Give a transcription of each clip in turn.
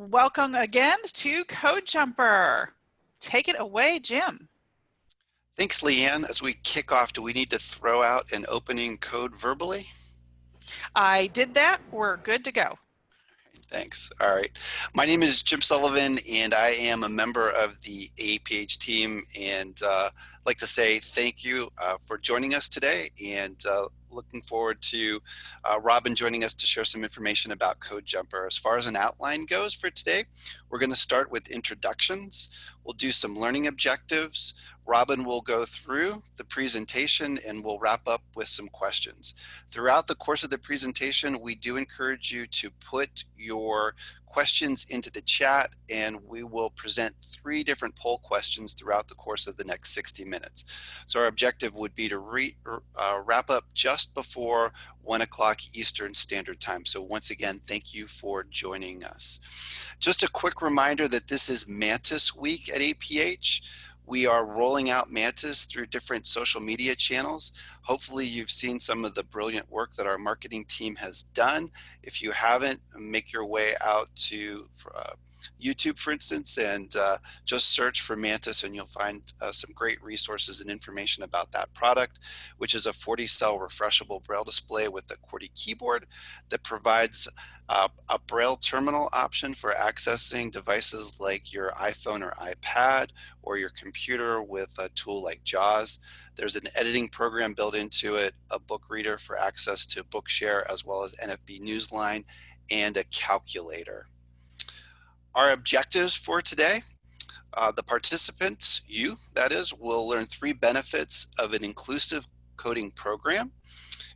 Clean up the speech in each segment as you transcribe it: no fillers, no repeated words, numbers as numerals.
Welcome again to Code Jumper. Take it away, Jim. Thanks, Leanne. As we kick off, do we need to throw out an opening code verbally? I did that. We're good to go. Thanks. All right. My name is Jim Sullivan, and I am a member of the APH team. And I'd like to say thank you for joining us today, and looking forward to Robin joining us to share some information about Code Jumper. As far as an outline goes for today, we're going to start with introductions. We'll do some learning objectives. Robin will go through the presentation and we'll wrap up with some questions. Throughout the course of the presentation, we do encourage you to put your questions into the chat, and we will present 3 different poll questions throughout the course of the next 60 minutes. So our objective would be to wrap up just before 1 o'clock Eastern Standard Time. So once again, thank you for joining us. Just a quick reminder that this is Mantis Week at APH. We are rolling out Mantis through different social media channels. Hopefully you've seen some of the brilliant work that our marketing team has done. If you haven't, make your way out to YouTube, for instance, and just search for Mantis, and you'll find some great resources and information about that product, which is a 40-cell refreshable Braille display with a QWERTY keyboard that provides a Braille terminal option for accessing devices like your iPhone or iPad or your computer with a tool like JAWS. There's an editing program built into it, a book reader for access to Bookshare, as well as NFB Newsline, and a calculator. Our objectives for today, the participants, you that is, will learn 3 benefits of an inclusive coding program.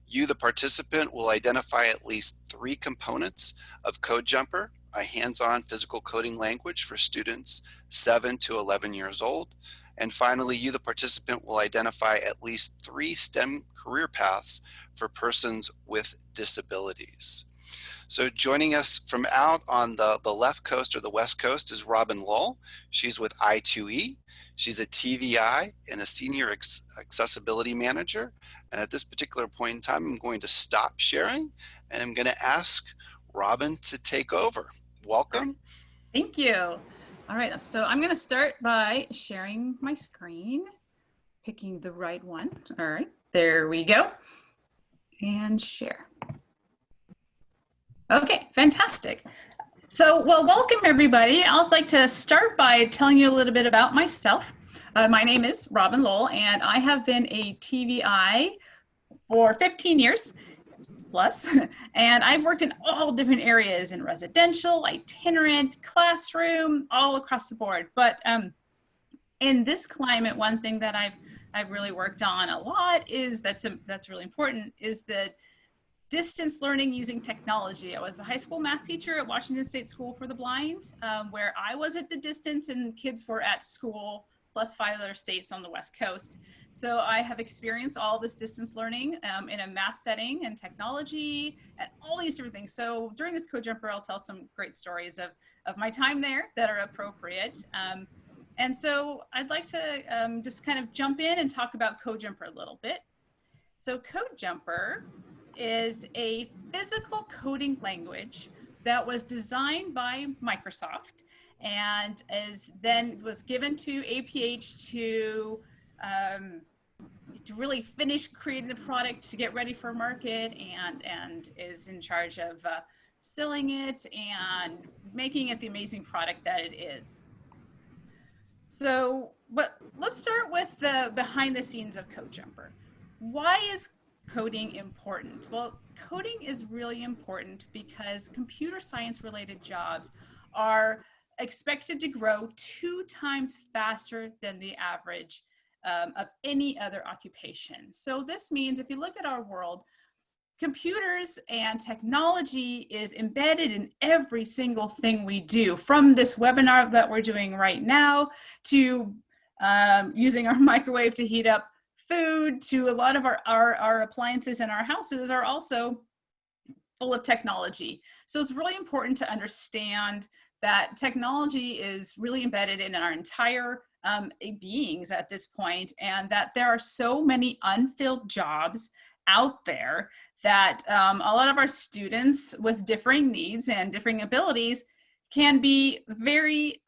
You, the participant, will identify at least 3 components of Code Jumper, a hands-on physical coding language for students 7 to 11 years old. And finally, you, the participant, will identify at least 3 STEM career paths for persons with disabilities. So joining us from out on the left coast or the west coast is Robin Lowell. She's with I2E. She's a TVI and a senior accessibility manager. And at this particular point in time, I'm going to stop sharing and I'm going to ask Robin to take over. Welcome. Thank you. All right, so I'm going to start by sharing my screen, picking the right one. All right, there we go. And share. Okay, fantastic. So, well, welcome everybody. I'd also like to start by telling you a little bit about myself. My name is Robin Lowell, and I have been a TVI for 15 years plus, and I've worked in all different areas in residential, itinerant, classroom, all across the board. But in this climate, one thing that I've really worked on a lot is that's really important is that distance learning using technology. I was a high school math teacher at Washington State School for the Blind, where I was at the distance and kids were at school, plus 5 other states on the West Coast. So I have experienced all this distance learning in a math setting and technology and all these different things. So during this Code Jumper, I'll tell some great stories of my time there that are appropriate. And so I'd like to just kind of jump in and talk about Code Jumper a little bit. So Code Jumper is a physical coding language that was designed by Microsoft and was given to APH to really finish creating the product to get ready for market, and is in charge of selling it and making it the amazing product that it is. So, but let's start with the behind the scenes of Code Jumper. Why is coding important? Well, coding is really important because computer science related jobs are expected to grow 2 times faster than the average of any other occupation. So this means if you look at our world, computers and technology is embedded in every single thing we do, from this webinar that we're doing right now to using our microwave to heat up food, to a lot of our appliances in our houses are also full of technology. So it's really important to understand that technology is really embedded in our entire beings at this point, and that there are so many unfilled jobs out there that a lot of our students with differing needs and differing abilities can be very,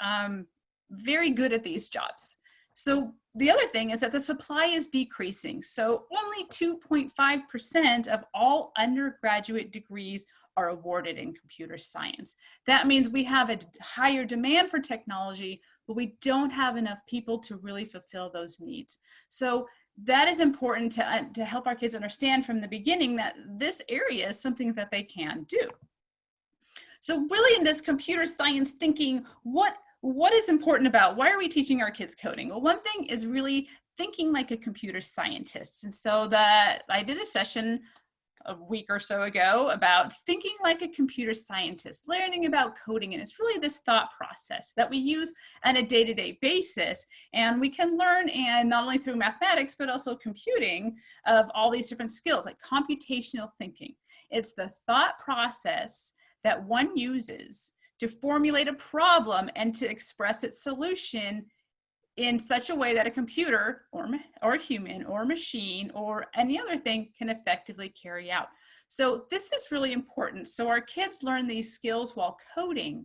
very good at these jobs. So the other thing is that the supply is decreasing. So only 2.5% of all undergraduate degrees are awarded in computer science. That means we have a higher demand for technology, but we don't have enough people to really fulfill those needs. So that is important to help our kids understand from the beginning that this area is something that they can do. So really in this computer science thinking, what is important about, why are we teaching our kids coding? Well, one thing is really thinking like a computer scientist. And so I did a session a week or so ago about thinking like a computer scientist, learning about coding. And it's really this thought process that we use on a day-to-day basis. And we can learn, and not only through mathematics, but also computing, of all these different skills like computational thinking. It's the thought process that one uses to formulate a problem and to express its solution in such a way that a computer or a human or a machine or any other thing can effectively carry out. So this is really important. So our kids learn these skills while coding,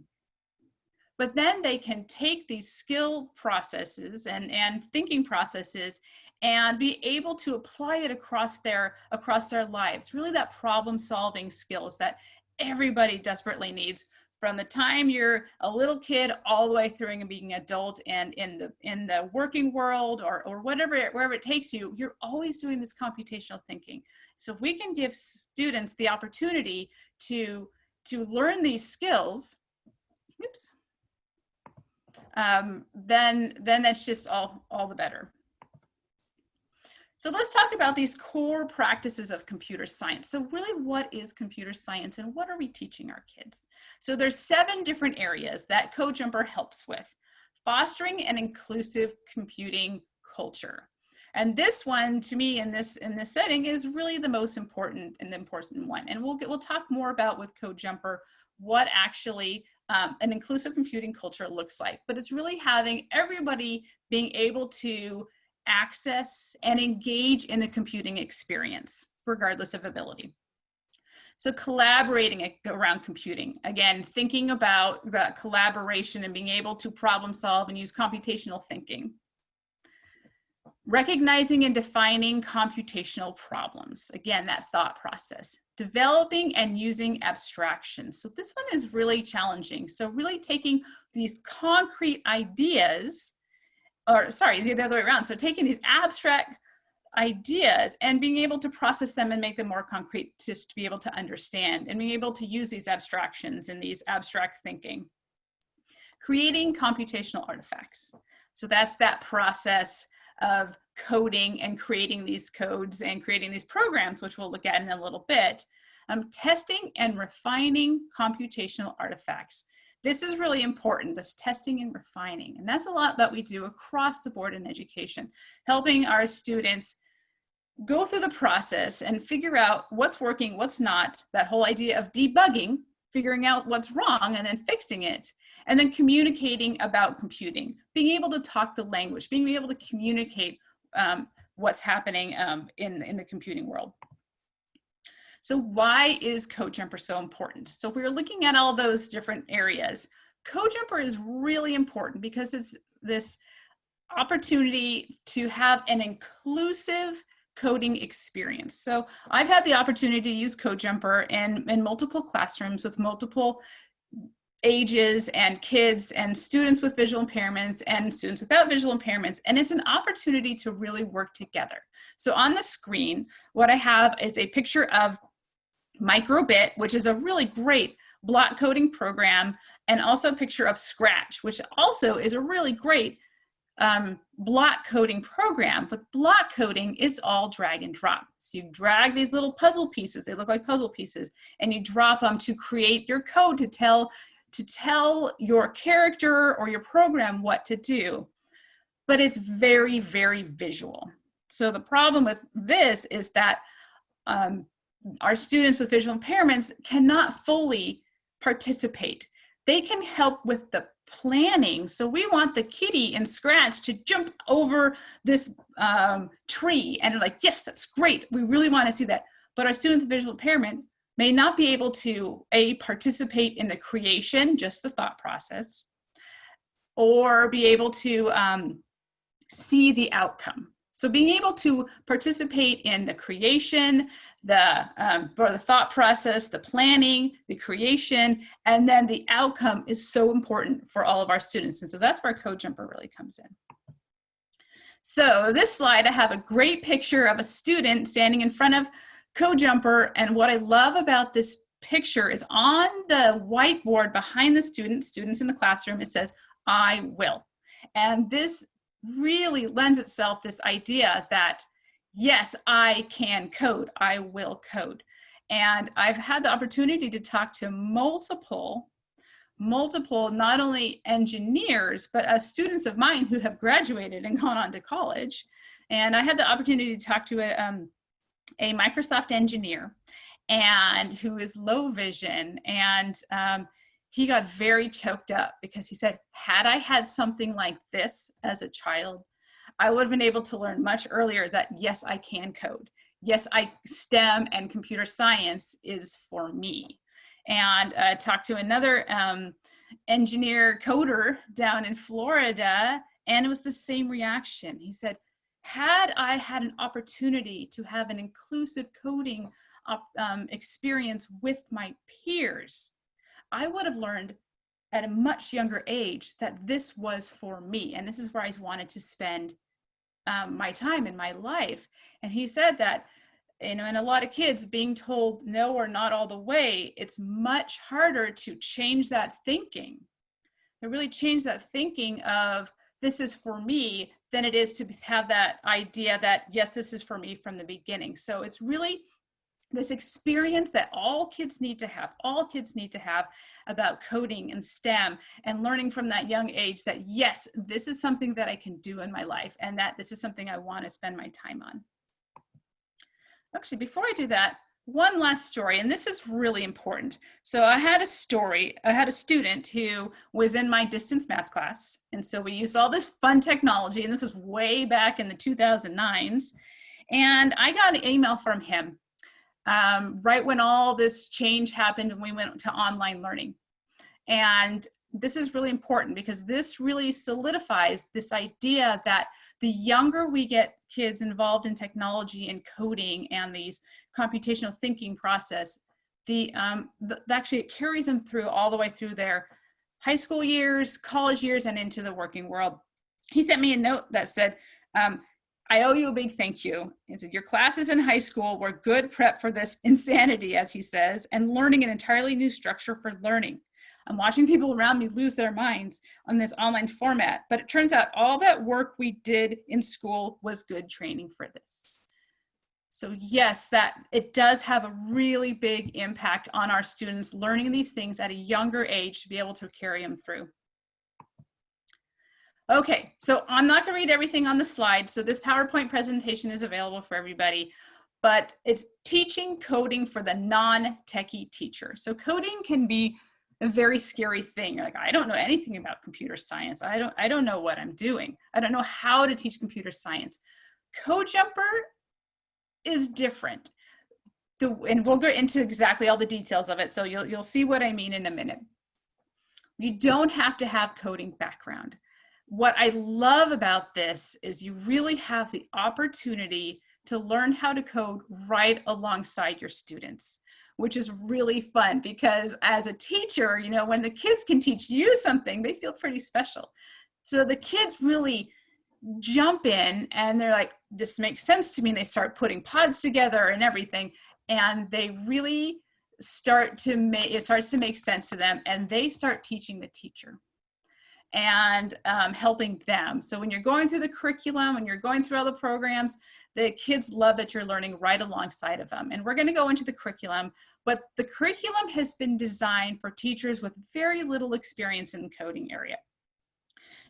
but then they can take these skill processes and thinking processes and be able to apply it across their lives. Really that problem solving skills that everybody desperately needs, from the time you're a little kid all the way through and being an adult, and in the working world or wherever it takes you, you're always doing this computational thinking. So if we can give students the opportunity to learn these skills, then that's just all the better. So let's talk about these core practices of computer science. So really, what is computer science and what are we teaching our kids? So there's 7 different areas that CodeJumper helps with. Fostering an inclusive computing culture. And this one, to me, in this setting, is really the most important one. And we'll talk more about with CodeJumper what actually an inclusive computing culture looks like. But it's really having everybody being able to access and engage in the computing experience, regardless of ability. So collaborating around computing, again, thinking about the collaboration and being able to problem solve and use computational thinking. Recognizing and defining computational problems, again, that thought process. Developing and using abstractions. So this one is really challenging. So really taking these concrete ideas, or sorry, the other way around. So taking these abstract ideas and being able to process them and make them more concrete, just to be able to understand, and being able to use these abstractions and these abstract thinking. Creating computational artifacts. So that's that process of coding and creating these codes and creating these programs, which we'll look at in a little bit. Testing and refining computational artifacts. This is really important, this testing and refining. And that's a lot that we do across the board in education, helping our students go through the process and figure out what's working, what's not, that whole idea of debugging, figuring out what's wrong and then fixing it, and then communicating about computing, being able to talk the language, being able to communicate what's happening in the computing world. So why is CodeJumper so important? So we're looking at all those different areas. CodeJumper is really important because it's this opportunity to have an inclusive coding experience. So I've had the opportunity to use CodeJumper in multiple classrooms with multiple ages and kids and students with visual impairments and students without visual impairments. And it's an opportunity to really work together. So on the screen, what I have is a picture of Microbit, which is a really great block coding program, and also a picture of Scratch, which also is a really great block coding program. But block coding, it's all drag and drop. So you drag these little puzzle pieces, they look like puzzle pieces, and you drop them to create your code to tell your character or your program what to do. But it's very, very visual. So the problem with this is that our students with visual impairments cannot fully participate. They can help with the planning. So we want the kitty in Scratch to jump over this tree, and they're like, yes, that's great. We really want to see that. But our students with visual impairment may not be able to participate in the creation, just the thought process, or be able to see the outcome. So being able to participate in the creation, or the thought process, the planning, the creation, and then the outcome is so important for all of our students. And so that's where Code Jumper really comes in. So this slide, I have a great picture of a student standing in front of Code Jumper. And what I love about this picture is on the whiteboard behind the students in the classroom, it says, "I will." And this really lends itself this idea that, yes, I can code, I will code. And I've had the opportunity to talk to multiple, not only engineers, but students of mine who have graduated and gone on to college. And I had the opportunity to talk to a Microsoft engineer and who is low vision, and he got very choked up because he said, had I had something like this as a child, I would have been able to learn much earlier that, yes, I can code. Yes, STEM and computer science is for me. And I talked to another engineer coder down in Florida, and it was the same reaction. He said, had I had an opportunity to have an inclusive coding experience with my peers, I would have learned at a much younger age that this was for me. And this is where I wanted to spend my time in my life. And he said that, you know, and a lot of kids being told no or not all the way, it's much harder to change that thinking. To really change that thinking of this is for me than it is to have that idea that, yes, this is for me from the beginning. So it's really this experience that all kids need to have about coding and STEM, and learning from that young age that, yes, this is something that I can do in my life, and that this is something I want to spend my time on. Actually, before I do that, one last story, and this is really important. So I had a student who was in my distance math class, and so we used all this fun technology, and this was way back in the 2009s, and I got an email from him right when all this change happened and we went to online learning. And this is really important because this really solidifies this idea that the younger we get kids involved in technology and coding and these computational thinking process, actually it carries them through all the way through their high school years, college years, and into the working world. He sent me a note that said, I owe you a big thank you. He said, your classes in high school were good prep for this insanity, as he says, and learning an entirely new structure for learning. I'm watching people around me lose their minds on this online format, but it turns out all that work we did in school was good training for this. So yes, that it does have a really big impact on our students learning these things at a younger age to be able to carry them through. Okay, so I'm not going to read everything on the slide. So this PowerPoint presentation is available for everybody, but it's teaching coding for the non-techie teacher. So coding can be a very scary thing. You're like, I don't know anything about computer science. I don't know what I'm doing. I don't know how to teach computer science. Code Jumper is different. And we'll go into exactly all the details of it. So you'll see what I mean in a minute. You don't have to have coding background. What I love about this is you really have the opportunity to learn how to code right alongside your students, which is really fun because as a teacher, you know, when the kids can teach you something, they feel pretty special. So the kids really jump in and they're like, this makes sense to me. And they start putting pods together and everything. And they really it starts to make sense to them, and they start teaching the teacher and helping them. So when you're going through the curriculum, when you're going through all the programs, the kids love that you're learning right alongside of them. And we're going to go into the curriculum, but the curriculum has been designed for teachers with very little experience in the coding area.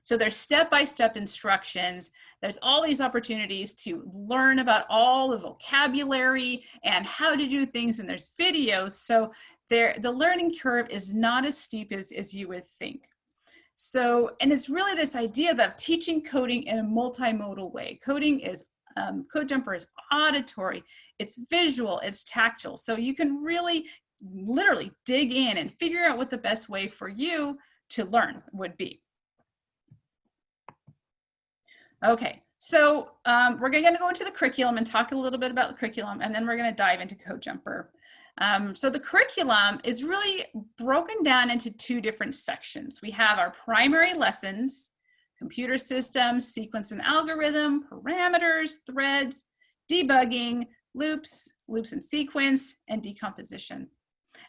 So there's step-by-step instructions. There's all these opportunities to learn about all the vocabulary and how to do things, and there's videos. So the learning curve is not as steep as you would think. So, and it's really this idea of teaching coding in a multimodal way. Coding is Code Jumper is auditory, it's visual, it's tactile. So you can really literally dig in and figure out what the best way for you to learn would be. Okay, so we're going to go into the curriculum and talk a little bit about the curriculum, and then we're going to dive into Code Jumper. So the curriculum is really broken down into two different sections. We have our primary lessons, computer systems, sequence and algorithm, parameters, threads, debugging, loops and sequence, and decomposition.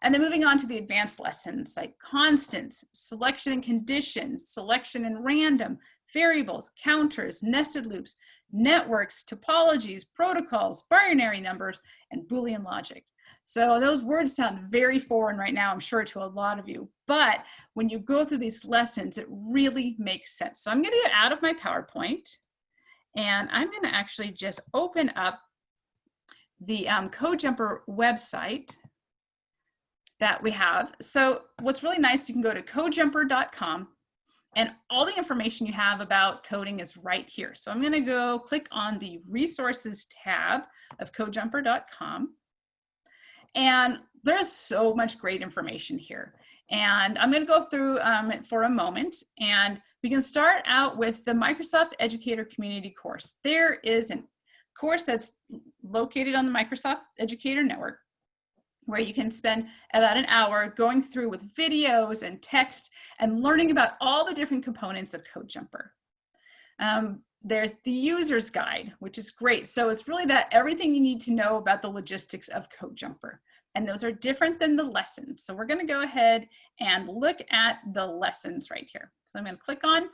And then moving on to the advanced lessons like constants, selection and conditions, selection and random, variables, counters, nested loops, networks, topologies, protocols, binary numbers, and Boolean logic. So those words sound very foreign right now, I'm sure, to a lot of you. But when you go through these lessons, it really makes sense. So I'm going to get out of my PowerPoint, and I'm going to actually just open up the Code Jumper website that we have. So what's really nice, you can go to codejumper.com, and all the information you have about coding is right here. So I'm going to go click on the resources tab of codejumper.com. And there's so much great information here. And I'm going to go through it for a moment. And we can start out with the Microsoft Educator Community course. There is a course that's located on the Microsoft Educator Network, where you can spend about an hour going through with videos and text and learning about all the different components of Code Jumper. There's the user's guide, which is great. So it's really that everything you need to know about the logistics of Code Jumper. And those are different than the lessons. So we're going to go ahead and look at the lessons right here. So I'm going to click on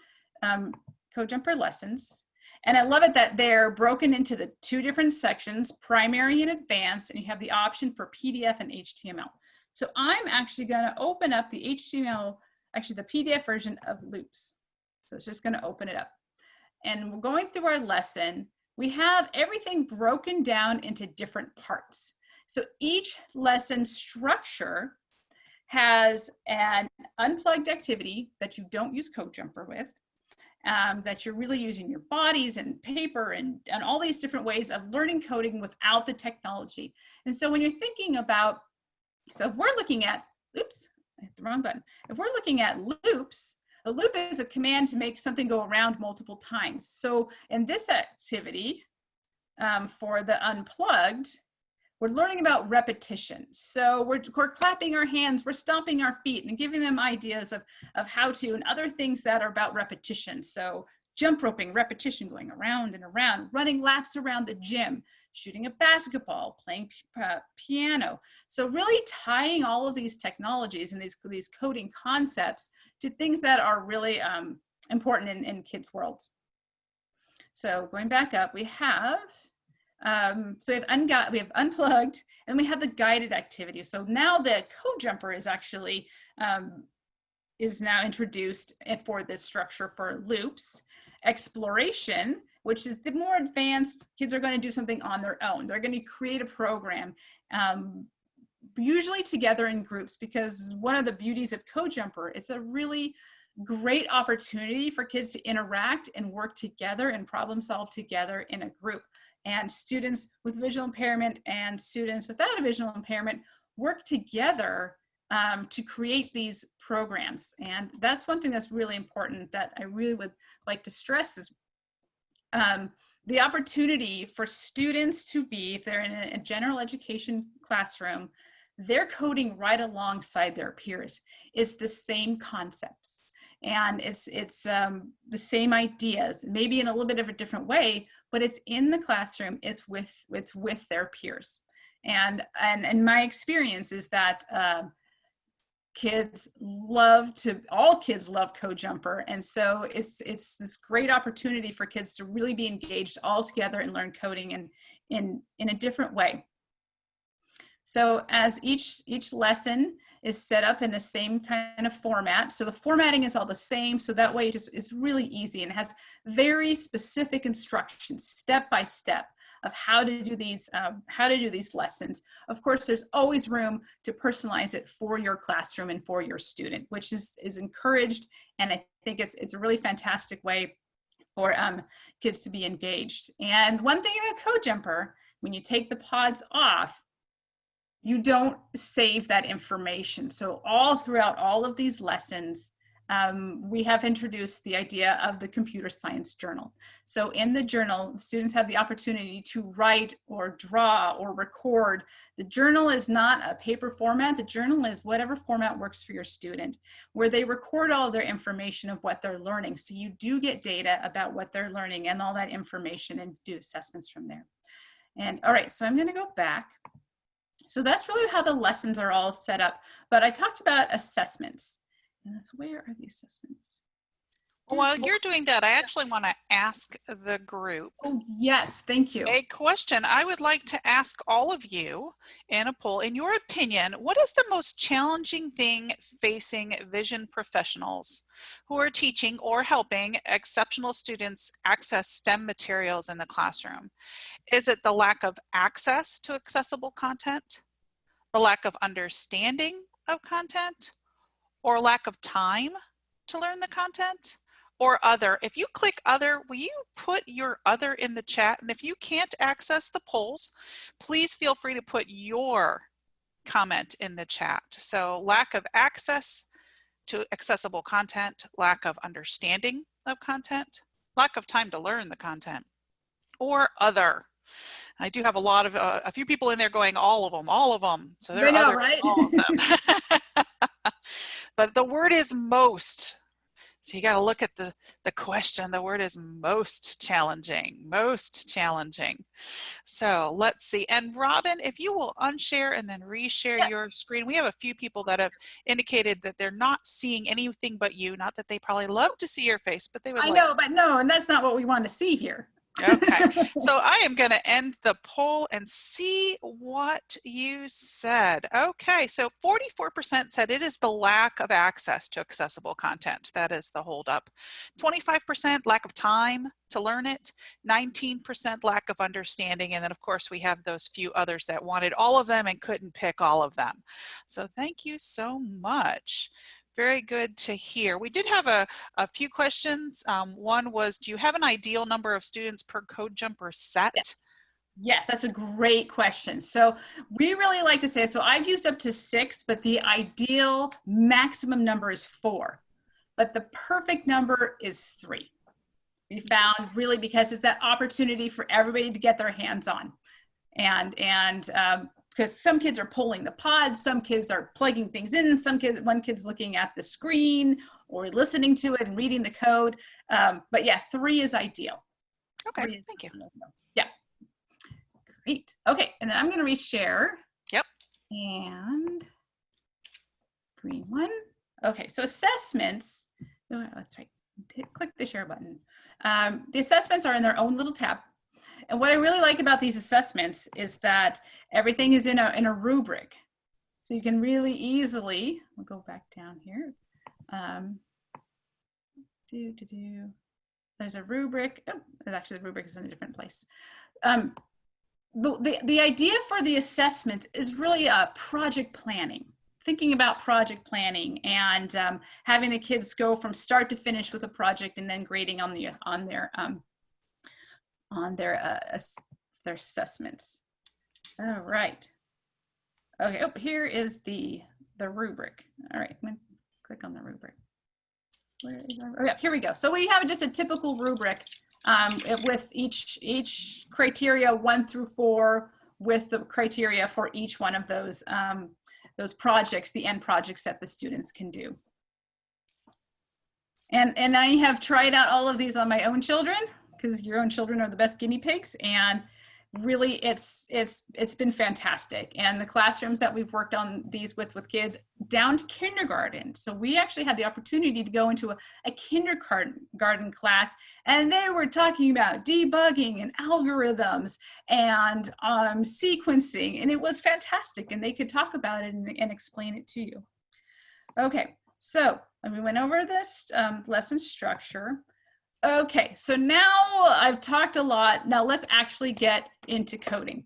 Code Jumper lessons. And I love it that they're broken into the two different sections, primary and advanced, and you have the option for PDF and HTML. So I'm actually going to open up the HTML, actually the PDF version of loops. So it's just going to open it up. And we're going through our lesson. We have everything broken down into different parts. So each lesson structure has an unplugged activity that you don't use Code Jumper with, that you're really using your bodies and paper and all these different ways of learning coding without the technology. And so when you're thinking about, so if we're looking at, oops, I hit the wrong button. If we're looking at loops, a loop is a command to make something go around multiple times. So in this activity, for the unplugged, we're learning about repetition. So we're clapping our hands, we're stomping our feet and giving them ideas of how to, and other things that are about repetition. So jump roping, repetition, going around and around, running laps around the gym, shooting a basketball, playing piano. So really tying all of these technologies and these coding concepts to things that are really important in kids' worlds. So going back up, we have, so we have unplugged, and we have the guided activity. So now the Code Jumper is actually, is now introduced for this structure for loops. Exploration, which is the more advanced, kids are going to do something on their own. They're going to create a program, usually together in groups, because one of the beauties of Code Jumper is a really great opportunity for kids to interact and work together and problem solve together in a group. And students with visual impairment and students without a visual impairment work together to create these programs. And that's one thing that's really important that I really would like to stress is the opportunity for students to be, if they're in a general education classroom, they're coding right alongside their peers. It's the same concepts. And it's the same ideas, maybe in a little bit of a different way, but it's in the classroom, it's with their peers. And my experience is that all kids love Code Jumper. And so it's this great opportunity for kids to really be engaged all together and learn coding in a different way. So as each lesson is set up in the same kind of format, so the formatting is all the same, so that way it just is really easy and has very specific instructions, step by step, of how to do these lessons. Of course, there's always room to personalize it for your classroom and for your student, which is encouraged, and I think it's a really fantastic way for kids to be engaged. And one thing about Code Jumper, when you take the pods off, you don't save that information. So all throughout all of these lessons, we have introduced the idea of the computer science journal. So in the journal, students have the opportunity to write or draw or record. The journal is not a paper format. The journal is whatever format works for your student, where they record all their information of what they're learning. So you do get data about what they're learning and all that information, and do assessments from there. And all right, so I'm going to go back. So that's really how the lessons are all set up. But I talked about assessments. And so where are the assessments? While you're doing that, I actually want to ask the group. Oh, yes, thank you. A question I would like to ask all of you in a poll. In your opinion, what is the most challenging thing facing vision professionals who are teaching or helping exceptional students access STEM materials in the classroom? Is it the lack of access to accessible content, the lack of understanding of content, or lack of time to learn the content, or other? If you click other, will you put your other in the chat? And if you can't access the polls, please feel free to put your comment in the chat. So lack of access to accessible content, lack of understanding of content, lack of time to learn the content, or other. I do have a few people in there going all of them, all of them. So there are other, right? all of them. But the word is most. So you got to look at the question. The word is most challenging, most challenging. So let's see. And Robin, if you will unshare and then reshare your screen. We have a few people that have indicated that they're not seeing anything but you. Not that they probably love to see your face, but they would I like know, but no, and that's not what we want to see here. Okay, so I am going to end the poll and see what you said. Okay, so 44% said it is the lack of access to accessible content. That is the holdup. 25% lack of time to learn it. 19% lack of understanding. And then, of course, we have those few others that wanted all of them and couldn't pick all of them. So thank you so much. Very good to hear. We did have a few questions. One was, do you have an ideal number of students per Code Jumper set? Yes, that's a great question. So we really like to say, so I've used up to 6, but the ideal maximum number is 4. But the perfect number is 3. We found really because it's that opportunity for everybody to get their hands on. And because some kids are pulling the pods, some kids are plugging things in, one kid's looking at the screen or listening to it and reading the code. But yeah, 3 is ideal. Okay, thank you. Yeah, great. Okay, and then I'm going to reshare. Yep. And screen 1. Okay, so assessments. Oh, that's right. Click the share button. The assessments are in their own little tab. And what I really like about these assessments is that everything is in a rubric. So you can really easily, we'll go back down here. There's a rubric. Oh, actually the rubric is in a different place. The idea for the assessment is really project planning. Thinking about project planning and having the kids go from start to finish with a project and then grading on their assessments. All right. Okay, here is the rubric. All right, I'm gonna click on the rubric. Where is our, oh yeah, here we go. So we have just a typical rubric with each criteria 1 through 4 with the criteria for each one of those projects, the end projects that the students can do. And I have tried out all of these on my own children, because your own children are the best guinea pigs, and really it's been fantastic. And the classrooms that we've worked on these with kids down to kindergarten. So we actually had the opportunity to go into a kindergarten class, and they were talking about debugging and algorithms and sequencing, and it was fantastic, and they could talk about it and explain it to you. Okay, so we went over this lesson structure. Okay, so now I've talked a lot. Now let's actually get into coding.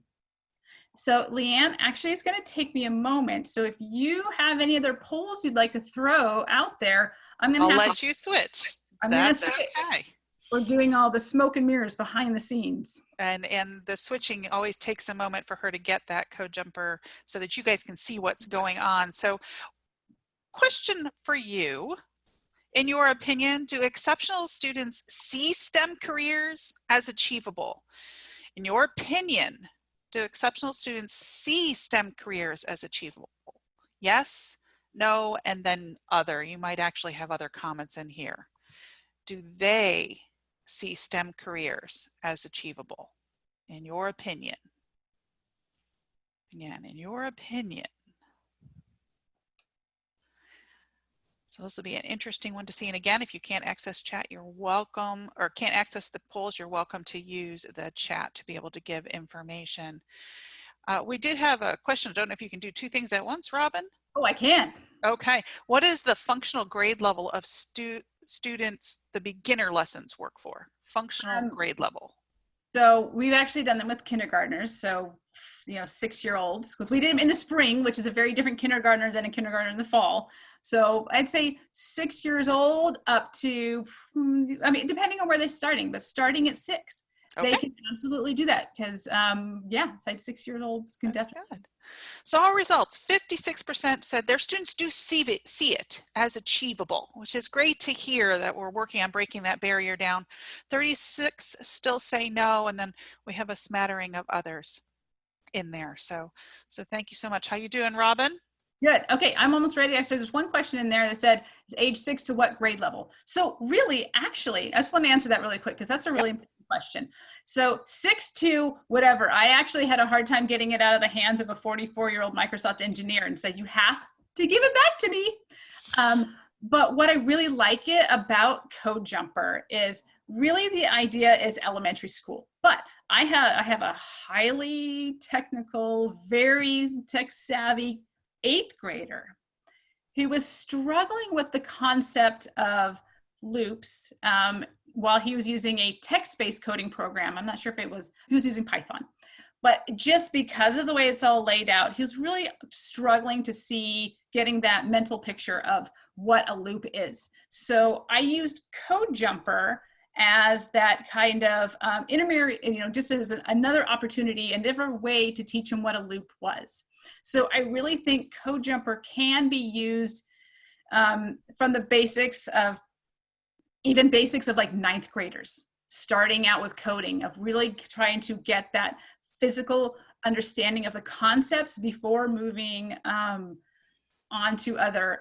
So Leanne, actually it's going to take me a moment. So if you have any other polls you'd like to throw out there, I'll let you switch. I'm going to switch. Okay. We're doing all the smoke and mirrors behind the scenes. And the switching always takes a moment for her to get that code jumper so that you guys can see what's going on. So question for you. In your opinion, do exceptional students see STEM careers as achievable? In your opinion, do exceptional students see STEM careers as achievable? Yes, no, and then other. You might actually have other comments in here. Do they see STEM careers as achievable? In your opinion? Again, in your opinion. So this will be an interesting one to see. And again, if you can't access chat, you're welcome, or can't access the polls, you're welcome to use the chat to be able to give information. We did have a question. I don't know if you can do two things at once, Robin. Oh, I can. Okay. What is the functional grade level of students the beginner lessons work for? Functional grade level. So we've actually done them with kindergartners. So, 6-year-olds, because we did them in the spring, which is a very different kindergartner than a kindergartner in the fall. So I'd say 6 years old up to, depending on where they're starting, but starting at 6. Okay. They can absolutely do that because, it's 6-year-olds can definitely. Good. So our results, 56% said their students do see it as achievable, which is great to hear that we're working on breaking that barrier down. 36 still say no, and then we have a smattering of others in there. So thank you so much. How you doing, Robin? Good. Okay, I'm almost ready. Actually, there's one question in there that said, is age 6 to what grade level? So really, actually, I just want to answer that really quick because that's a really important question. So 6 to whatever. I actually had a hard time getting it out of the hands of a 44-year-old Microsoft engineer and said, you have to give it back to me. But what I really like it about Code Jumper is really the idea is elementary school. But I have a highly technical, very tech savvy 8th grader who was struggling with the concept of loops while he was using a text-based coding program. I'm not sure if he was using Python, but just because of the way it's all laid out, he was really struggling to see getting that mental picture of what a loop is. So I used Code Jumper as that kind of intermediate, just as another opportunity, a different way to teach him what a loop was. So I really think Code Jumper can be used from the basics of like 9th graders, starting out with coding, of really trying to get that physical understanding of the concepts before moving on to other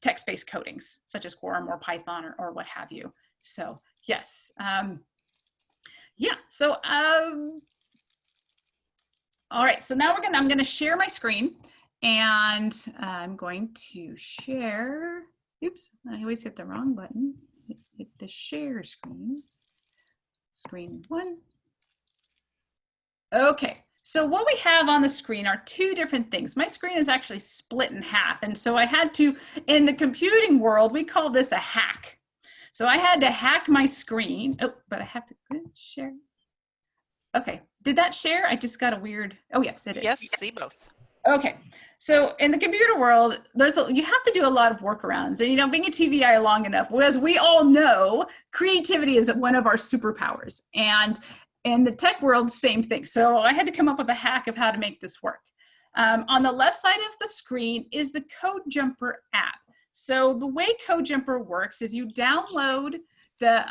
text-based codings, such as Quorum or Python or what have you. So yes, all right, so now I'm gonna share my screen, and I'm going to share, oops, I always hit the wrong button. Hit the share screen, screen 1. Okay, so what we have on the screen are 2 different things. My screen is actually split in half, and so I had to, in the computing world, we call this a hack. So I had to hack my screen. Oh, but I have to share. Okay, did that share? I just got a weird, oh yes, it is. Yes, see both. Okay, so in the computer world, you have to do a lot of workarounds. And being a TVI long enough, as we all know, creativity is one of our superpowers. And in the tech world, same thing. So I had to come up with a hack of how to make this work. On the left side of the screen is the Code Jumper app. So the way Code Jumper works is you download the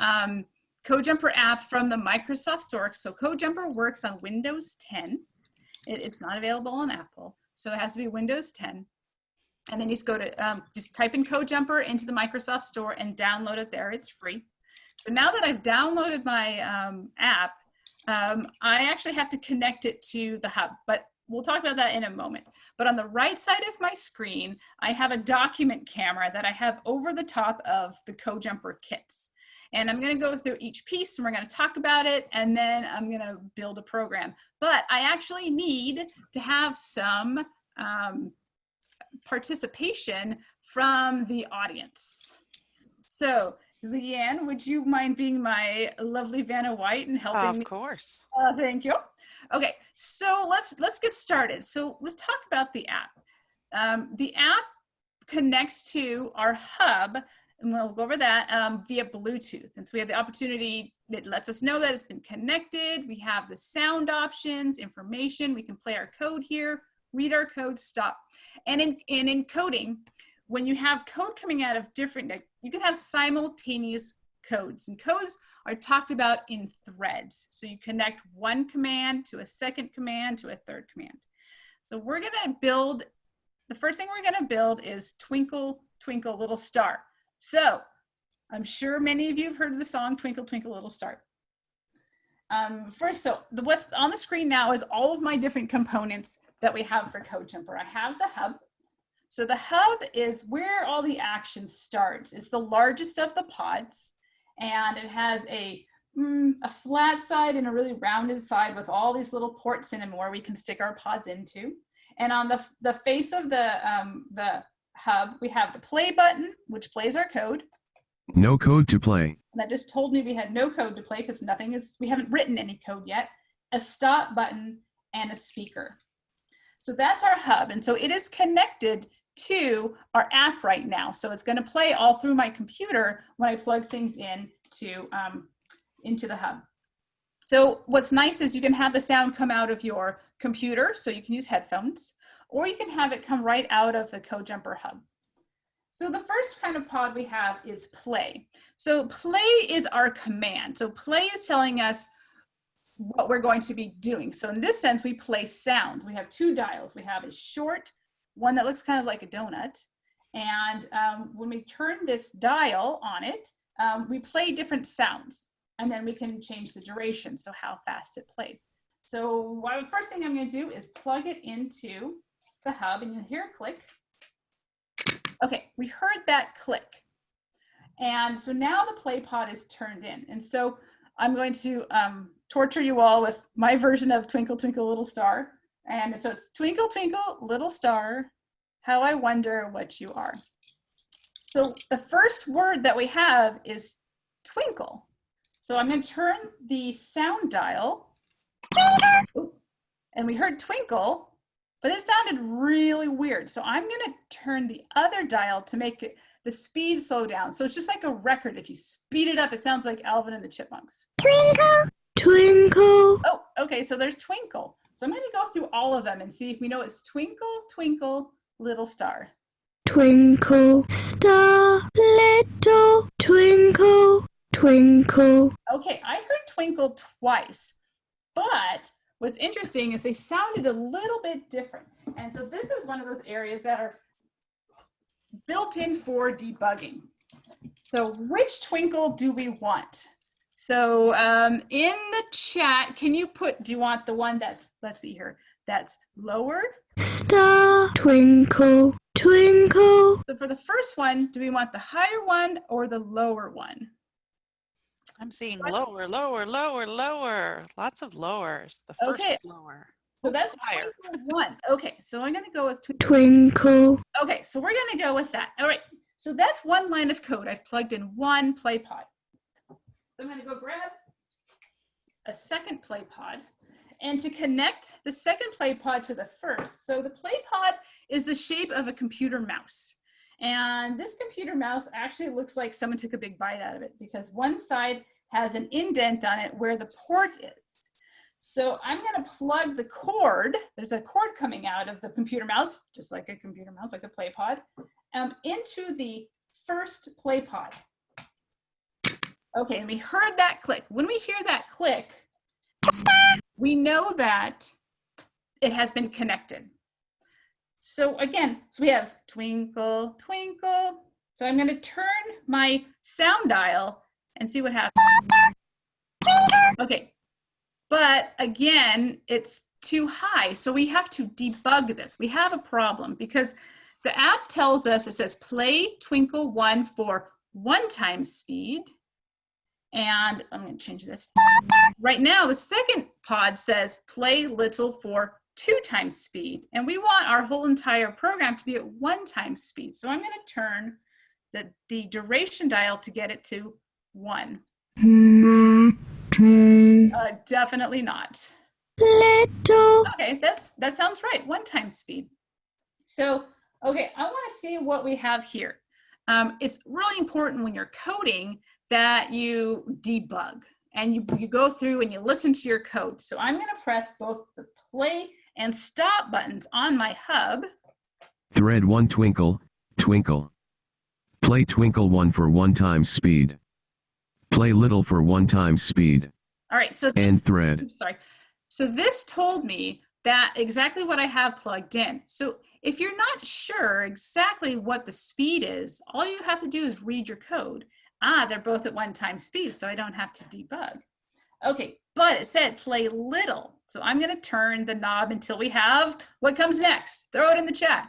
Code Jumper app from the Microsoft Store. So Code Jumper works on Windows 10. It's not available on Apple, so it has to be Windows 10. And then you just go to, just type in Code Jumper into the Microsoft Store and download it there. It's free. So now that I've downloaded my app, I actually have to connect it to the hub, but we'll talk about that in a moment. But on the right side of my screen, I have a document camera that I have over the top of the Code Jumper kits. And I'm going to go through each piece, and we're going to talk about it, and then I'm going to build a program. But I actually need to have some participation from the audience. So Leanne, would you mind being my lovely Vanna White and helping me? Of course. Thank you. Okay, so let's get started. So let's talk about the app. The app connects to our hub, and we'll go over that via Bluetooth. And so we have the opportunity that lets us know that it's been connected. We have the sound options, information. We can play our code here, read our code, stop. And in encoding, when you have code coming out of different, you can have simultaneous codes. And codes are talked about in threads. So you connect one command to a second command to a third command. So we're going to build, the first thing we're going to build is Twinkle, Twinkle, Little Star. So I'm sure many of you have heard of the song Twinkle, Twinkle, Little Star. First, so what's on the screen now is all of my different components that we have for CodeJumper. I have the hub. So the hub is where all the action starts. It's the largest of the pods, and it has a flat side and a really rounded side with all these little ports in them where we can stick our pods into. And on the face of the hub, we have the play button, which plays our code. No code to play. And that just told me we had no code to play because we haven't written any code yet. A stop button and a speaker. So that's our hub. And so it is connected to our app right now. So it's going to play all through my computer when I plug things in into the hub. So what's nice is you can have the sound come out of your computer, so you can use headphones, or you can have it come right out of the CodeJumper hub. So the first kind of pod we have is play. So play is our command. So play is telling us what we're going to be doing. So in this sense, we play sounds. We have two dials. We have a short one that looks kind of like a donut. And when we turn this dial on it, we play different sounds. And then we can change the duration, so how fast it plays. So the first thing I'm going to do is plug it into the hub, and you'll hear a click. Okay, we heard that click. And so now the play pod is turned in. And so I'm going to torture you all with my version of Twinkle, Twinkle, Little Star. And so it's twinkle, twinkle, little star, how I wonder what you are. So the first word that we have is twinkle. So I'm going to turn the sound dial. Ooh, and we heard twinkle, but it sounded really weird. So I'm going to turn the other dial to make the speed slow down. So it's just like a record. If you speed it up, it sounds like Alvin and the Chipmunks. Twinkle, twinkle. Oh, okay, so there's twinkle. So I'm going to go through all of them and see if we know it's twinkle, twinkle, little star. Twinkle, star, little, twinkle, twinkle. Okay, I heard twinkle twice, but what's interesting is they sounded a little bit different. And so this is one of those areas that are built in for debugging. So which twinkle do we want? So in the chat, can you do you want the one that's, let's see here, that's lower? Star, twinkle, twinkle. So for the first one, do we want the higher one or the lower one? I'm seeing lower, lower, lower, lower. Lots of lowers. The first lower. So that's higher. twinkle one. Okay, so I'm going to go with Twinkle. Okay, so we're going to go with that. All right, so that's one line of code. I've plugged in one play pod. So I'm going to go grab a second play pod. And to connect the second play pod to the first, so the play pod is the shape of a computer mouse. And this computer mouse actually looks like someone took a big bite out of it because one side has an indent on it where the port is. So I'm going to plug the cord, there's a cord coming out of the computer mouse, just like a computer mouse, like a play pod, into the first play pod. Okay, and we heard that click. When we hear that click, we know that it has been connected. So again, so we have twinkle, twinkle. So I'm going to turn my sound dial and see what happens. Okay, but again, it's too high. So we have to debug this. We have a problem because the app tells us, it says play twinkle 1 for 1 time speed. And I'm going to change this. Right now, the second pod says play little for 2 times speed. And we want our whole entire program to be at 1 time speed. So I'm going to turn the duration dial to get it to 1. Definitely not. Little. Okay, that sounds right. 1 time speed. So, okay, I want to see what we have here. It's really important when you're coding that you debug and you go through and you listen to your code. So I'm going to press both the play and stop buttons on my hub. Thread 1 twinkle, twinkle. Play twinkle 1 for 1 times speed. Play little for 1 times speed. All right, so this, End thread. oops, sorry. So this told me that exactly what I have plugged in. So if you're not sure exactly what the speed is, all you have to do is read your code. Ah, they're both at 1 times speed, so I don't have to debug. Okay, but it said play little. So I'm gonna turn the knob until we have what comes next. Throw it in the chat.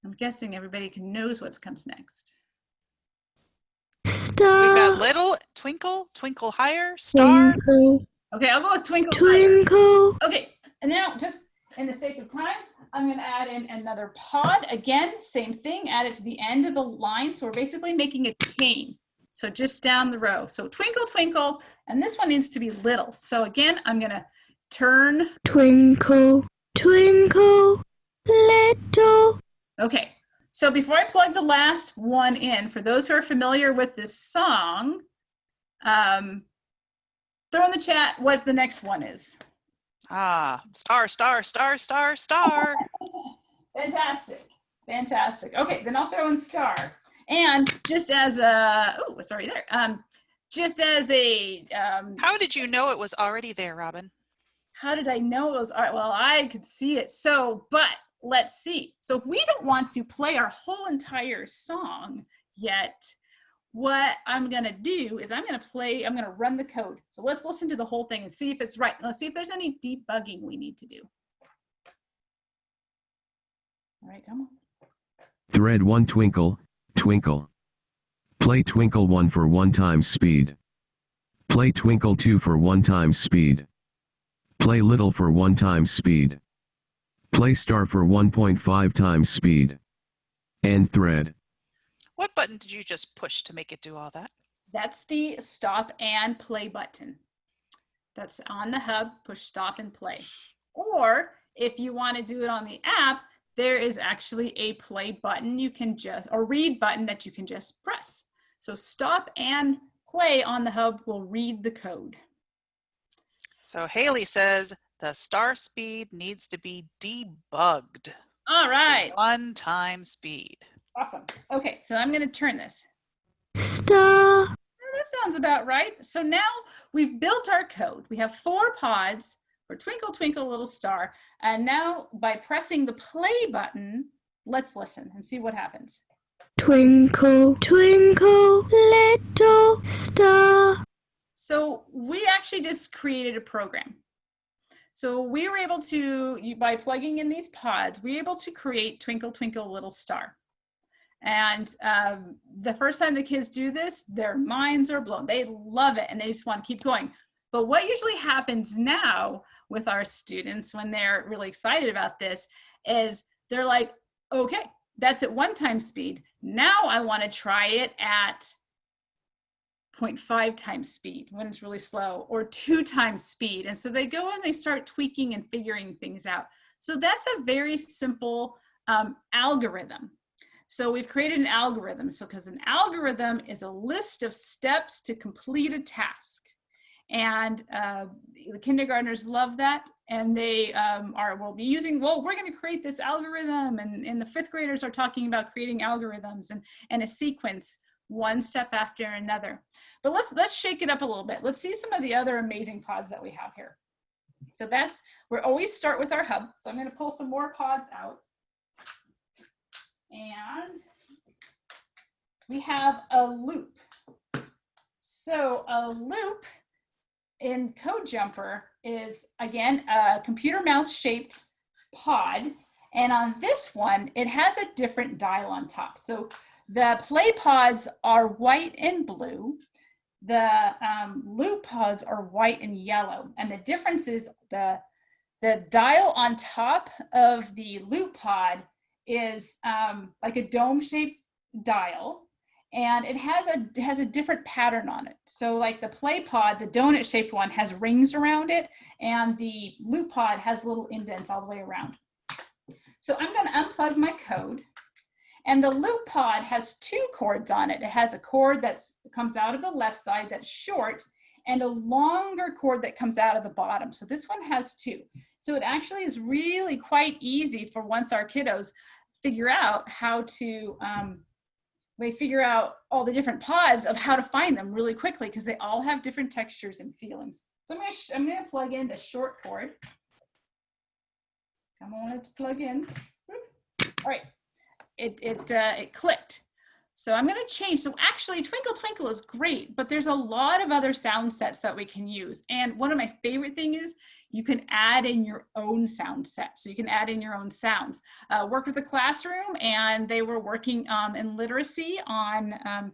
I'm guessing everybody knows what comes next. We've Star, got little, twinkle, twinkle higher, star. twinkle, Okay, I'll go with twinkle. twinkle, Okay, and now just in the sake of time, I'm going to add in another pod. Again, same thing, add it to the end of the line. So we're basically making a chain. So just down the row. So twinkle, twinkle, and this one needs to be little. So again, I'm going to turn. twinkle, twinkle, little. Okay, so before I plug the last one in, for those who are familiar with this song, throw in the chat what the next one is. Ah, star, star, star, star, star. Fantastic, fantastic. Okay, then I'll throw in star. And just as a, oh, it's already there. Just as a. How did you know it was already there, Robin? How did I know it was, all right, well, I could see it. So, but let's see. So if we don't want to play our whole entire song yet, what I'm gonna do is I'm gonna run the code. So let's listen to the whole thing and see if it's right. Let's see if there's any debugging we need to do. All right, come on. Thread 1 twinkle, twinkle. Play twinkle 1 for 1 times speed. Play twinkle 2 for 1 times speed. Play little for 1 times speed. Play star for 1.5 times speed. End thread. What button did you just push to make it do all that? That's the stop and play button. That's on the hub, push stop and play. Or if you want to do it on the app, there is actually a play button you can just, or read button that you can just press. So stop and play on the hub will read the code. So Haley says the star speed needs to be debugged. All right. 1 time speed. Awesome. Okay, so I'm going to turn this. Star, That sounds about right. So now we've built our code. We have 4 pods for twinkle, twinkle, little star. And now by pressing the play button, let's listen and see what happens. twinkle, twinkle, little star. So we actually just created a program. So we were able to, by plugging in these pods, we were able to create Twinkle, Twinkle, Little Star. And the first time the kids do this, their minds are blown. They love it and they just want to keep going. But what usually happens now with our students when they're really excited about this is they're like, okay, that's at 1 time speed. Now I want to try it at 0.5 times speed when it's really slow, or 2 times speed. And so they go and they start tweaking and figuring things out. So that's a very simple algorithm. So we've created an algorithm. So because an algorithm is a list of steps to complete a task. And the kindergartners love that. And they will be using, well, we're going to create this algorithm. And the 5th graders are talking about creating algorithms and a sequence, 1 step after another. But let's shake it up a little bit. Let's see some of the other amazing pods that we have here. So we always start with our hub. So I'm going to pull some more pods out. And we have a loop. So a loop in Code Jumper is, again, a computer mouse shaped pod. And on this one, it has a different dial on top. So the play pods are white and blue. The loop pods are white and yellow. And the difference is the dial on top of the loop pod is like a dome-shaped dial, and it has a different pattern on it. So like the play pod, the donut-shaped one, has rings around it, and the loop pod has little indents all the way around. So I'm going to unplug my code, And the loop pod has two cords on it. It has a cord that comes out of the left side that's short, and a longer cord that comes out of the bottom. So this one has two. So it actually is really quite easy for once our kiddos figure out how to, they figure out all the different pods of how to find them really quickly, because they all have different textures and feelings. So I'm gonna plug in the short cord. Come on, let's plug in. All right, it clicked. So I'm going to change. So actually, Twinkle Twinkle is great, but there's a lot of other sound sets that we can use. And one of my favorite things is you can add in your own sound set. So you can add in your own sounds. Worked with a classroom, and they were working in literacy on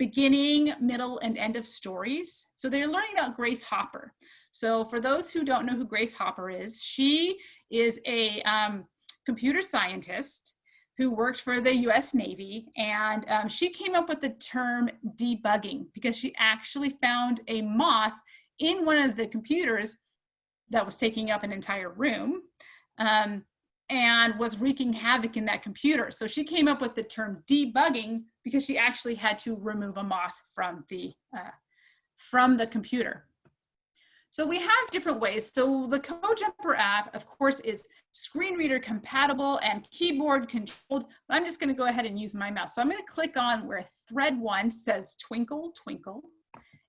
beginning, middle, and end of stories. So they're learning about Grace Hopper. So for those who don't know who Grace Hopper is, she is a computer scientist who worked for the US Navy, and she came up with the term debugging because she actually found a moth in one of the computers that was taking up an entire room and was wreaking havoc in that computer. So she came up with the term debugging because she actually had to remove a moth from the computer. So we have different ways. So the CodeJumper app, of course, is screen reader compatible and keyboard controlled. I'm just going to go ahead and use my mouse. So I'm going to click on where thread 1 says Twinkle Twinkle.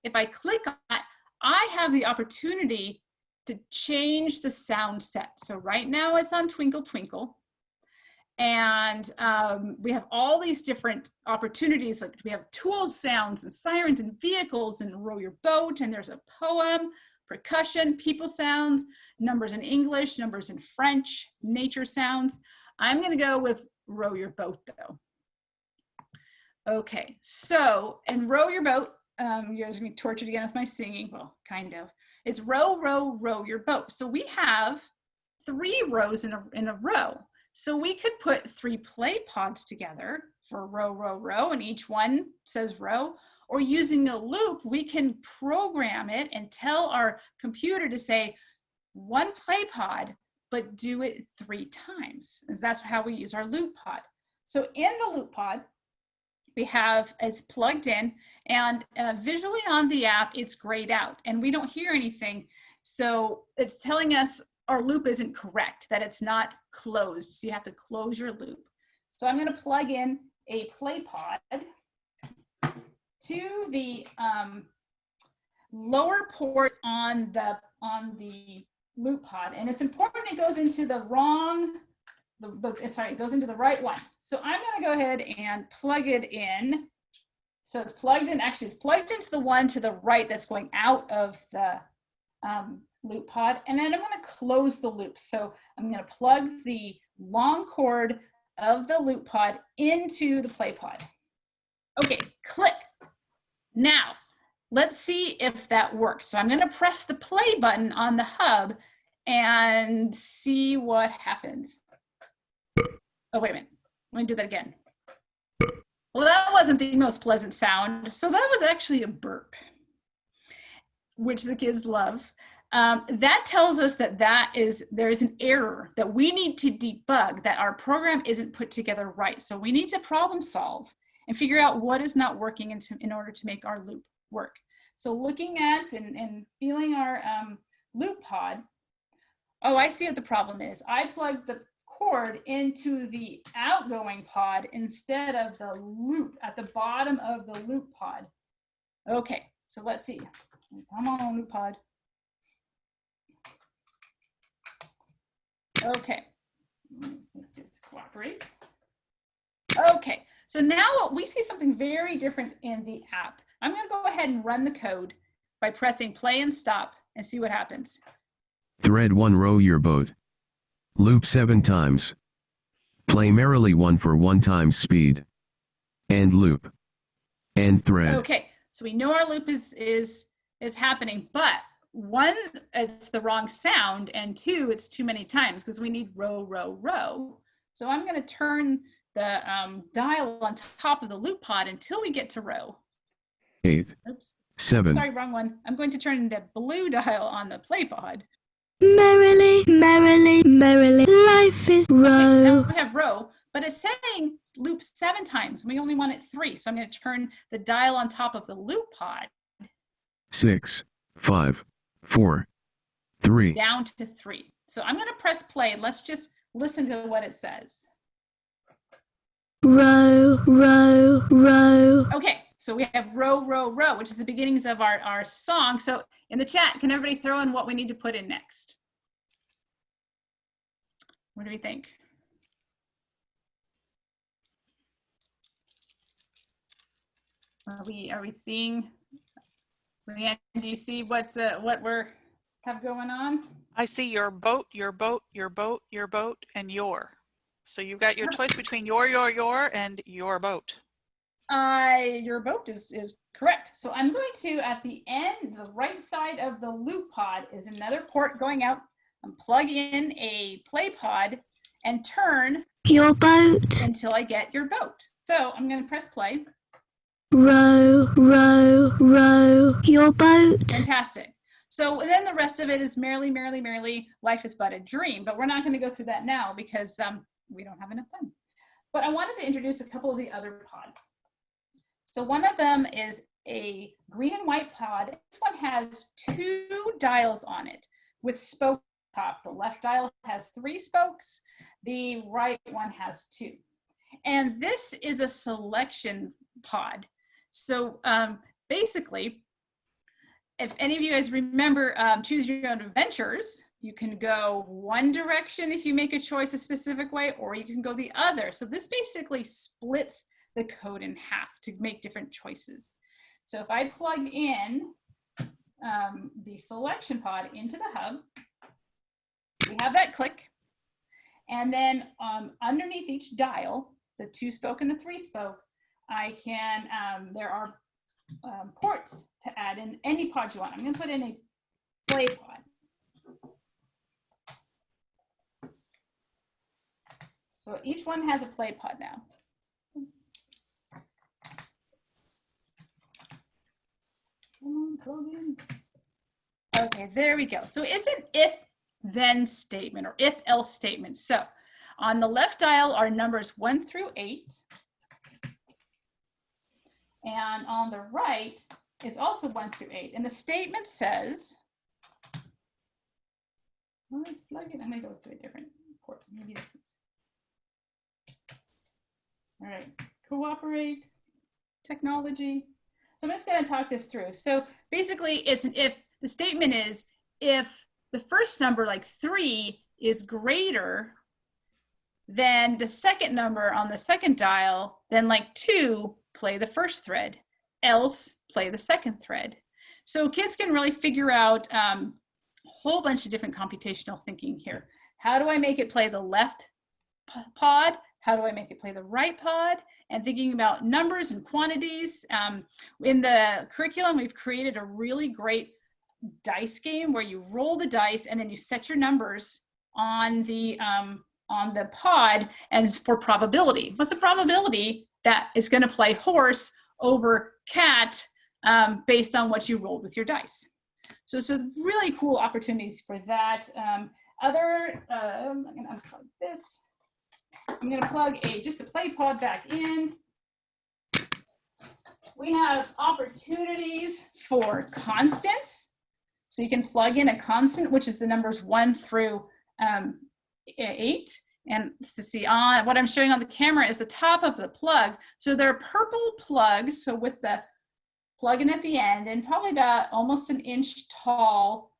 If I click on it, I have the opportunity to change the sound set. So right now it's on Twinkle Twinkle. And we have all these different opportunities. Like we have tools, sounds, and sirens, and vehicles, and row your boat, and there's a poem, percussion, people sounds, numbers in English, numbers in French, nature sounds. I'm going to go with row your boat though. Okay, so in row your boat, you guys are going to be tortured again with my singing. Well, kind of. It's row, row, row your boat. So we have 3 rows in a row. So we could put 3 play pods together for row, row, row, and each one says row. Or using a loop, we can program it and tell our computer to say 1 play pod, but do it 3 times. And that's how we use our loop pod. So in the loop pod, we have, it's plugged in, and visually on the app, it's grayed out, and we don't hear anything. So it's telling us our loop isn't correct, that it's not closed. So you have to close your loop. So I'm going to plug in a play pod to the lower port on the loop pod, and it's important it goes into the wrong, it goes into the right one. So I'm going to go ahead and plug it in. So it's plugged in, actually it's plugged into the one to the right that's going out of the loop pod, and then I'm going to close the loop. So I'm going to plug the long cord of the loop pod into the play pod. Okay, click. Now, let's see if that worked. So I'm going to press the play button on the hub and see what happens. Oh, wait a minute. Let me do that again. Well, that wasn't the most pleasant sound. So that was actually a burp, which the kids love. That tells us that there is an error that we need to debug, that our program isn't put together right. So we need to problem solve and figure out what is not working in order to make our loop work. So looking at and feeling our loop pod, oh, I see what the problem is. I plugged the cord into the outgoing pod instead of the loop at the bottom of the loop pod. Okay, so let's see. Come on, loop pod. Okay, let's make this cooperate. Okay, so now we see something very different in the app. I'm going to go ahead and run the code by pressing play and stop and see what happens. Thread 1, row your boat. Loop 7 times. Play merrily 1 for 1 time speed. End loop. End thread. Okay, so we know our loop is happening, but 1, it's the wrong sound, and 2, it's too many times because we need row, row, row. So I'm going to turn the dial on top of the loop pod until we get to row. 8. Oops. 7. Sorry, wrong one. I'm going to turn the blue dial on the play pod. Merrily, merrily, merrily, life is Okay, now row. we have row, but it's saying loop 7 times. We only want it 3. So I'm going to turn the dial on top of the loop pod 6, 5, 4, 3. down to 3. So I'm going to press play and let's just listen to what it says. Row, row, row. Okay, so we have row, row, row, which is the beginnings of our song. So in the chat, can everybody throw in what we need to put in next? What do we think? Are we seeing? Leanne, do you see what we're have going on? I see your boat, your boat, your boat, your boat, and your. So you've got your choice between your, and your boat. Your boat is correct. So I'm going to, at the end, the right side of the loop pod is another port going out, and plug in a play pod and turn Your boat. until I get your boat. So I'm going to press play. Row, row, row. Your boat. Fantastic. So then the rest of it is merrily, merrily, merrily, life is but a dream. But we're not going to go through that now because we don't have enough time. But I wanted to introduce a couple of the other pods. So one of them is a green and white pod. This one has 2 dials on it with spoke top. The left dial has 3 spokes. The right one has 2. And this is a selection pod. So basically, if any of you guys remember Choose Your Own Adventures, you can go one direction if you make a choice a specific way, or you can go the other. So this basically splits the code in half to make different choices. So if I plug in the selection pod into the hub, we have that click. And then underneath each dial, the 2 spoke and the 3 spoke, I can, there are ports to add in any pod you want. I'm going to put in a play pod. So each one has a play pod now. Come on, plug in. Okay, there we go. So it's an if-then statement or if-else statement. So on the left dial are numbers 1 through 8. And on the right is also 1 through 8. And the statement says, well, let's plug it. I'm going to go to a different port. Maybe this is. All right, cooperate, technology. So I'm just going to talk this through. So basically, it's an if. The statement is if the first number, like 3, is greater than the second number on the second dial, then like 2, play the first thread, else play the second thread. So kids can really figure out a whole bunch of different computational thinking here. How do I make it play the left pod? How do I make it play the right pod? And thinking about numbers and quantities. In the curriculum, we've created a really great dice game where you roll the dice and then you set your numbers on the pod and for probability. What's the probability that it's going to play horse over cat based on what you rolled with your dice? So really cool opportunities for that. I'm going to unplug this. I'm going to plug just a play pod back in. We have opportunities for constants. So you can plug in a constant, which is the numbers 1 through 8. And to see on what I'm showing on the camera is the top of the plug. So they're purple plugs. So with the plug in at the end and probably about almost an inch tall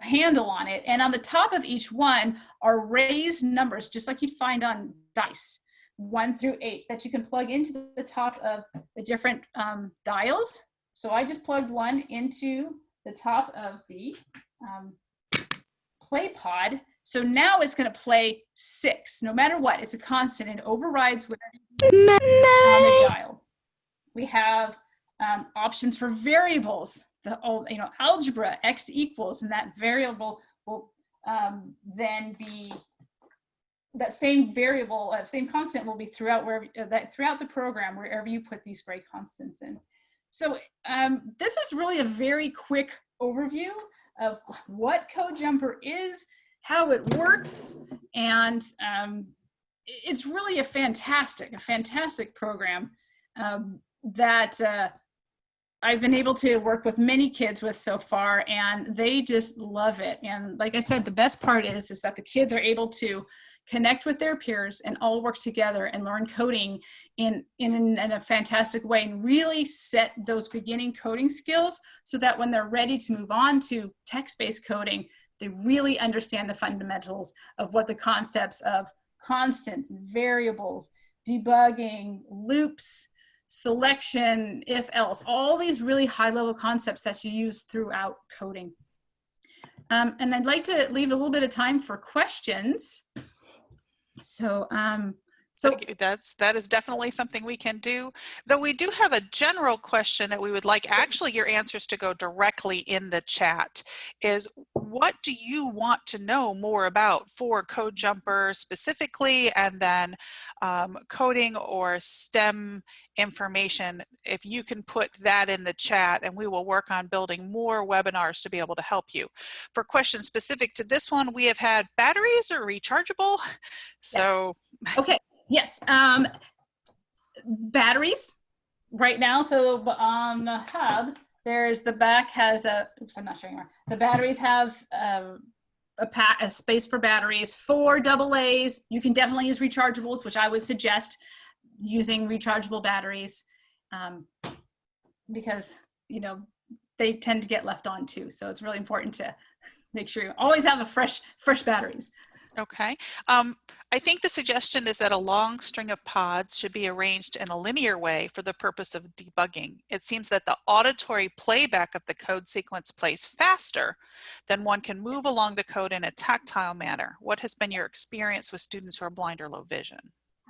handle on it. And on the top of each one are raised numbers, just like you'd find on dice, 1 through 8, that you can plug into the top of the different dials. So I just plugged one into the top of the play pod. So now it's going to play 6, no matter what. It's a constant and overrides whatever you on the dial. We have options for variables. Algebra, x equals, and that variable will then be that same variable, same constant will be throughout throughout the program wherever you put these great constants in. So this is really a very quick overview of what Code Jumper is, how it works, and it's really a fantastic program that I've been able to work with many kids with so far, and they just love it. And like I said, the best part is that the kids are able to connect with their peers and all work together and learn coding in a fantastic way, and really set those beginning coding skills so that when they're ready to move on to text-based coding, they really understand the fundamentals of what the concepts of constants, variables, debugging, loops, selection, if else, all these really high level concepts that you use throughout coding. And I'd like to leave a little bit of time for questions. So, that is definitely something we can do. Though we do have a general question that we would like actually your answers to go directly in the chat, is what do you want to know more about for Code Jumper specifically, and then coding or STEM information? If you can put that in the chat, and we will work on building more webinars to be able to help you. For questions specific to this one, we have had batteries or rechargeable. So okay. Yes, batteries right now. So on the hub, there's the back has a, oops, I'm not showing you. The batteries have a space for batteries, 4 AA's. You can definitely use rechargeables, which I would suggest using rechargeable batteries because, you know, they tend to get left on too. So it's really important to make sure you always have a fresh batteries. Okay. I think the suggestion is that a long string of pods should be arranged in a linear way for the purpose of debugging. It seems that the auditory playback of the code sequence plays faster than one can move along the code in a tactile manner. What has been your experience with students who are blind or low vision?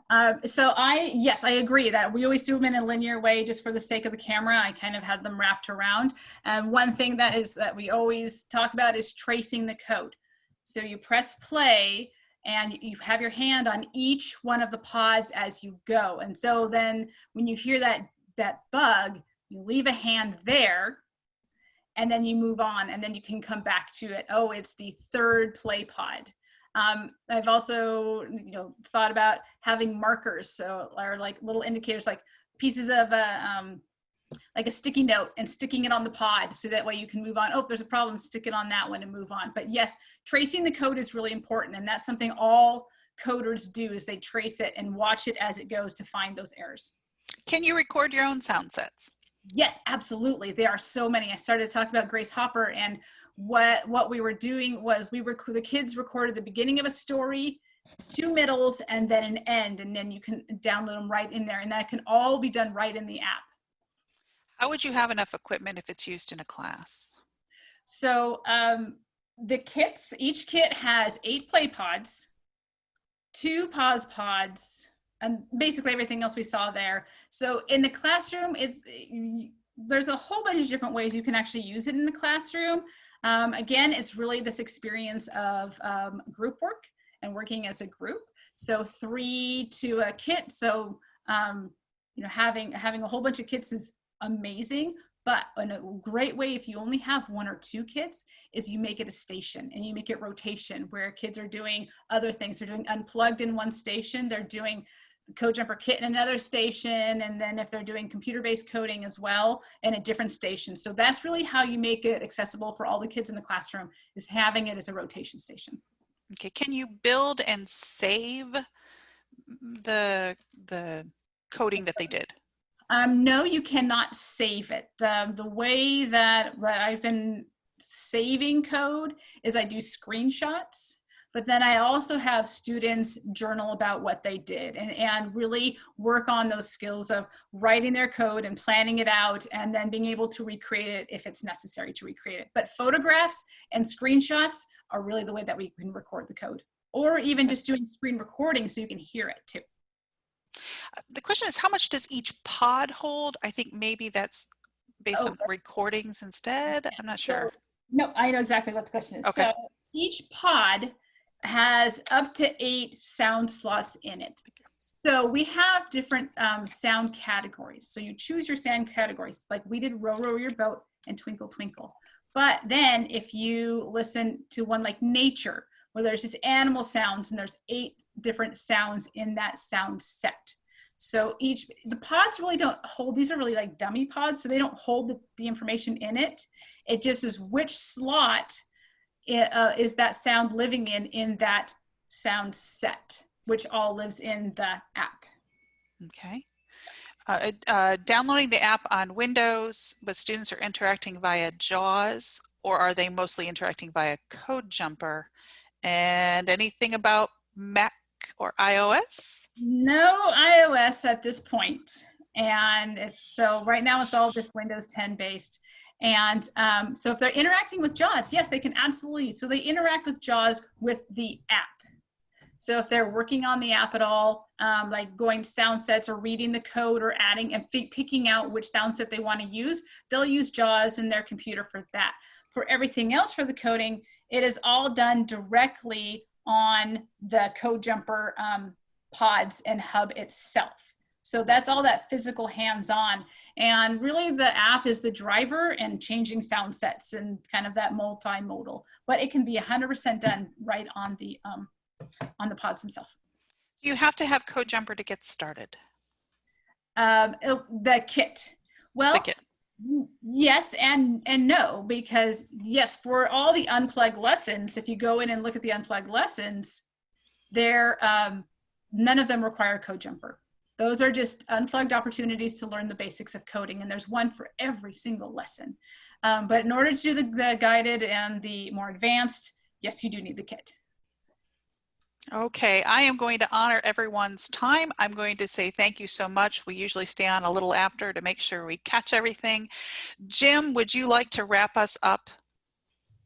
Yes, I agree that we always do them in a linear way just for the sake of the camera. I kind of had them wrapped around. And one thing that we always talk about is tracing the code. So you press play and you have your hand on each one of the pods as you go. And so then when you hear that bug, you leave a hand there and then you move on, and then you can come back to it. Oh, it's the 3rd play pod. I've also, you know, thought about having markers, so or like little indicators, like pieces of like a sticky note, and sticking it on the pod so that way you can move on. Oh, there's a problem, stick it on that one and move on. But yes, tracing the code is really important, and that's something all coders do, is they trace it and watch it as it goes to find those errors. Can you record your own sound sets? Yes, absolutely. There are so many. I started to talk about Grace Hopper, and what we were doing was the kids recorded the beginning of a story, 2 middles, and then an end, and then you can download them right in there, and that can all be done right in the app. How would you have enough equipment if it's used in a class? So the kits, each kit has 8 play pods, 2 pause pods, and basically everything else we saw there. So in the classroom, there's a whole bunch of different ways you can actually use it in the classroom. Again, it's really this experience of group work and working as a group. So 3 to a kit. So you know, having a whole bunch of kits is amazing, but in a great way, if you only have 1 or 2 kits, is you make it a station, and you make it rotation, where kids are doing other things. They're doing unplugged in one station, they're doing Code Jumper Kit in another station, and then if they're doing computer-based coding as well in a different station. So that's really how you make it accessible for all the kids in the classroom, is having it as a rotation station. Okay, can you build and save the coding that they did? No, you cannot save it. The way that I've been saving code is I do screenshots, but then I also have students journal about what they did, and really work on those skills of writing their code and planning it out, and then being able to recreate it if it's necessary to recreate it. But photographs and screenshots are really the way that we can record the code, or even just doing screen recording so you can hear it too. The question is, how much does each pod hold? I think maybe that's based on recordings instead. I'm not sure. So, no, I know exactly what the question is. Okay. So each pod has up to 8 sound slots in it. So we have different sound categories. So you choose your sound categories, like we did Row, Row Your Boat and Twinkle, Twinkle. But then if you listen to one like nature, where there's just animal sounds, and there's 8 different sounds in that sound set. So the pods really don't hold, these are really like dummy pods, so they don't hold the information in it. It just is which slot is that sound living in that sound set, which all lives in the app. Okay. Downloading the app on Windows, but students are interacting via JAWS, or are they mostly interacting via Code Jumper? And anything about Mac or iOS? No iOS at this point. And so right now it's all just Windows 10 based. And so if they're interacting with JAWS, yes, they can absolutely. So they interact with JAWS with the app. So if they're working on the app at all, like going to sound sets or reading the code or adding and picking out which sound set they want to use, they'll use JAWS in their computer for that. For everything else for the coding, it is all done directly on the Code Jumper pods and hub itself. So that's all that physical hands-on. And really the app is the driver and changing sound sets and kind of that multimodal. But it can be 100% done right on the pods themselves. Do you have to have Code Jumper to get started? The kit. Well, the kit. Yes and no, because yes, for all the unplugged lessons, if you go in and look at the unplugged lessons, they're none of them require Code Jumper. Those are just unplugged opportunities to learn the basics of coding, and there's one for every single lesson. But in order to do the guided and the more advanced, yes, you do need the kit. Okay, I am going to honor everyone's time. I'm going to say thank you so much. We usually stay on a little after to make sure we catch everything. Jim, would you like to wrap us up?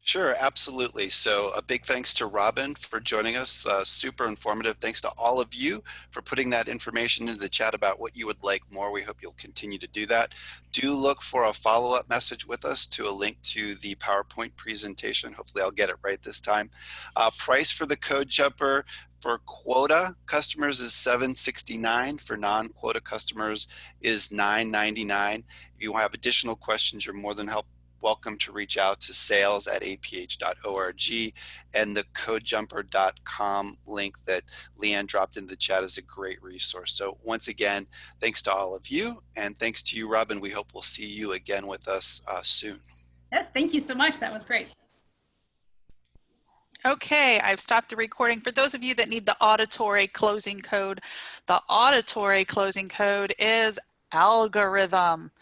Sure, absolutely. So a big thanks to Robin for joining us. Super informative. Thanks to all of you for putting that information into the chat about what you would like more. We hope you'll continue to do that. Do look for a follow-up message with us to a link to the PowerPoint presentation. Hopefully I'll get it right this time. Price for the Code Jumper for quota customers is $7.69. For non-quota customers is $9.99. If you have additional questions, you're more than welcome to reach out to sales@aph.org, and the codejumper.com link that Leanne dropped in the chat is a great resource. So once again, thanks to all of you, and thanks to you, Robin. We hope we'll see you again with us soon. Yes, thank you so much. That was great. Okay, I've stopped the recording. For those of you that need the auditory closing code, the auditory closing code is algorithm.